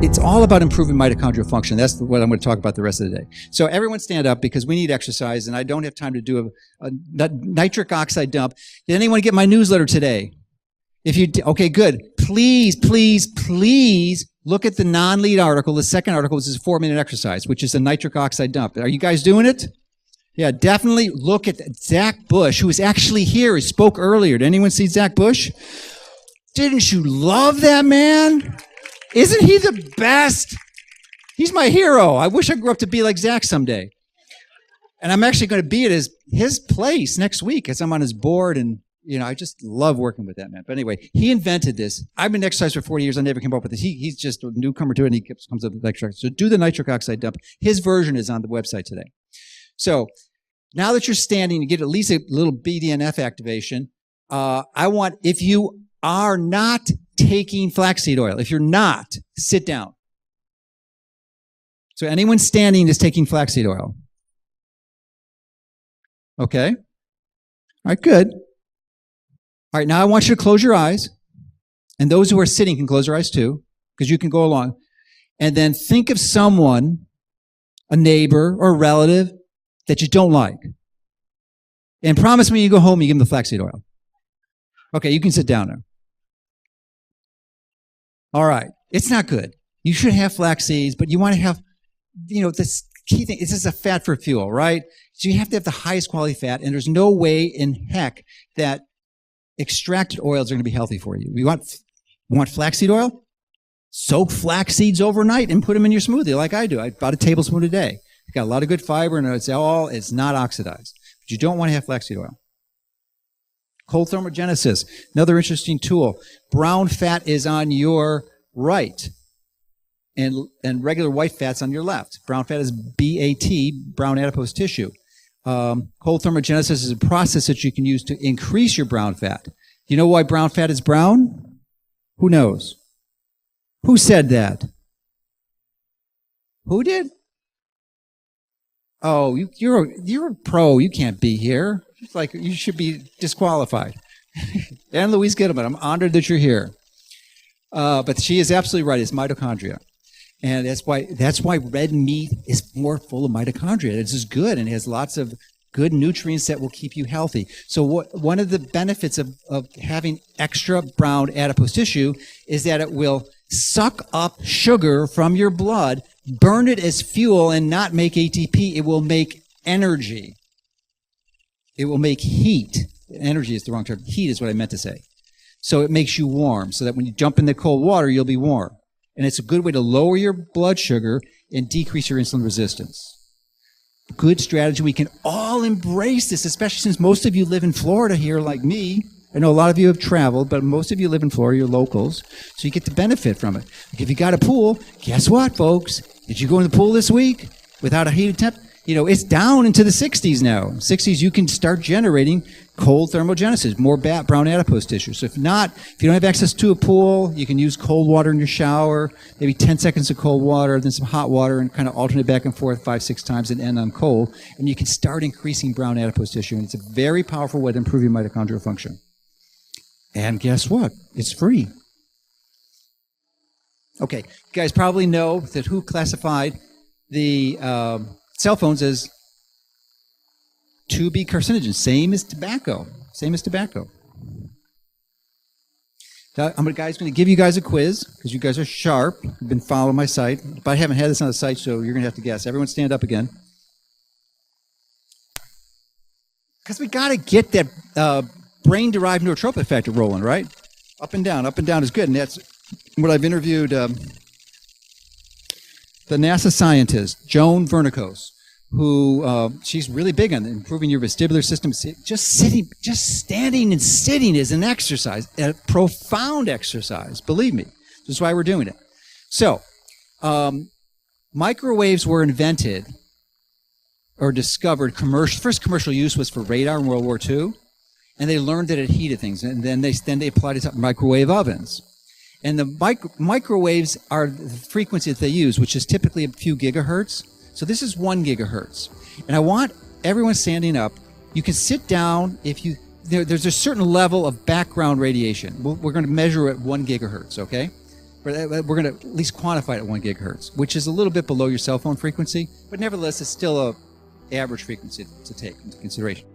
It's all about improving mitochondrial function. That's what I'm going to talk about the rest of the day. So everyone stand up because we need exercise, and I don't have time to do a nitric oxide dump. Did anyone get my newsletter today? If you okay, good. Please, please, please look at the non-lead article. The second article is a 4-minute exercise, which is a nitric oxide dump. Are you guys doing it? Yeah, definitely look at Zach Bush, who is actually here. He spoke earlier. Did anyone see Zach Bush? Didn't you love that man? Isn't he the best? He's my hero. I wish I grew up to be like Zach someday. And I'm actually going to be at his place next week as I'm on his board. And, you know, I just love working with that man. But anyway, he invented this. I've been exercising for 40 years. I never came up with this. He's just a newcomer to it, and he comes up with nitric oxide. So do the nitric oxide dump. His version is on the website today. So now that you're standing, you get at least a little BDNF activation. I want, if you are not taking flaxseed oil, if you're not, sit down. So anyone standing is taking flaxseed oil. Okay. All right, good. All right, now I want you to close your eyes. And those who are sitting can close their eyes too, because you can go along. And then think of someone, a neighbor or a relative, that you don't like. And promise me you go home and you give them the flaxseed oil. Okay, you can sit down now. All right, it's not good. You should have flax seeds, but you want to have, you know, this key thing, this is a fat for fuel, right? So you have to have the highest quality fat, and there's no way in heck that extracted oils are going to be healthy for you. You want flaxseed oil? Soak flax seeds overnight and put them in your smoothie like I do. About a tablespoon a day. It's got a lot of good fiber, and it's not oxidized. But you don't want to have flaxseed oil. Cold thermogenesis, another interesting tool. Brown fat is on your right, and regular white fat's on your left. Brown fat is BAT, brown adipose tissue. Cold thermogenesis is a process that you can use to increase your brown fat. You know why brown fat is brown? Who knows? Who said that? Who did? Oh, you're a pro. You can't be here. It's like you should be disqualified. And Louise Gittleman, I'm honored that you're here. But she is absolutely right. It's mitochondria. And that's why red meat is more full of mitochondria. It's just good, and it has lots of good nutrients that will keep you healthy. So one of the benefits of having extra brown adipose tissue is that it will suck up sugar from your blood, burn it as fuel, and not make ATP. It will make energy. It will make heat. Energy is the wrong term. Heat is what I meant to say. So it makes you warm, so that when you jump in the cold water, you'll be warm. And it's a good way to lower your blood sugar and decrease your insulin resistance. Good strategy. We can all embrace this, especially since most of you live in Florida here like me. I know a lot of you have traveled, but most of you live in Florida. You're locals, so you get to benefit from it. If you got a pool, guess what, folks? Did you go in the pool this week without a heated temp? You know, it's down into the 60s now. 60s, you can start generating cold thermogenesis, more brown adipose tissue. So if you don't have access to a pool, you can use cold water in your shower, maybe 10 seconds of cold water, then some hot water, and kind of alternate back and forth 5-6 times and end on cold. And you can start increasing brown adipose tissue. And it's a very powerful way to improve your mitochondrial function. And guess what? It's free. Okay, you guys probably know that who classified the cell phones as to be carcinogens, same as tobacco. Now, guys, going to give you guys a quiz because you guys are sharp. You've been following my site, but I haven't had this on the site, so you're going to have to guess. Everyone, stand up again, because we got to get that brain-derived neurotrophic factor rolling, right? Up and down is good, and that's what I've interviewed. The NASA scientist, Joan Vernikos, who she's really big on improving your vestibular system. Just standing and sitting is an exercise, a profound exercise. Believe me, this is why we're doing it. So, microwaves were invented or discovered. First commercial use was for radar in World War II, and they learned that it heated things, and then they applied it to microwave ovens. And the microwaves are the frequency that they use, which is typically a few gigahertz. So this is 1 gigahertz. And I want everyone standing up. You can sit down if there's a certain level of background radiation. We're going to measure at 1 gigahertz, okay? We're going to at least quantify it at 1 gigahertz, which is a little bit below your cell phone frequency, but nevertheless, it's still a average frequency to take into consideration.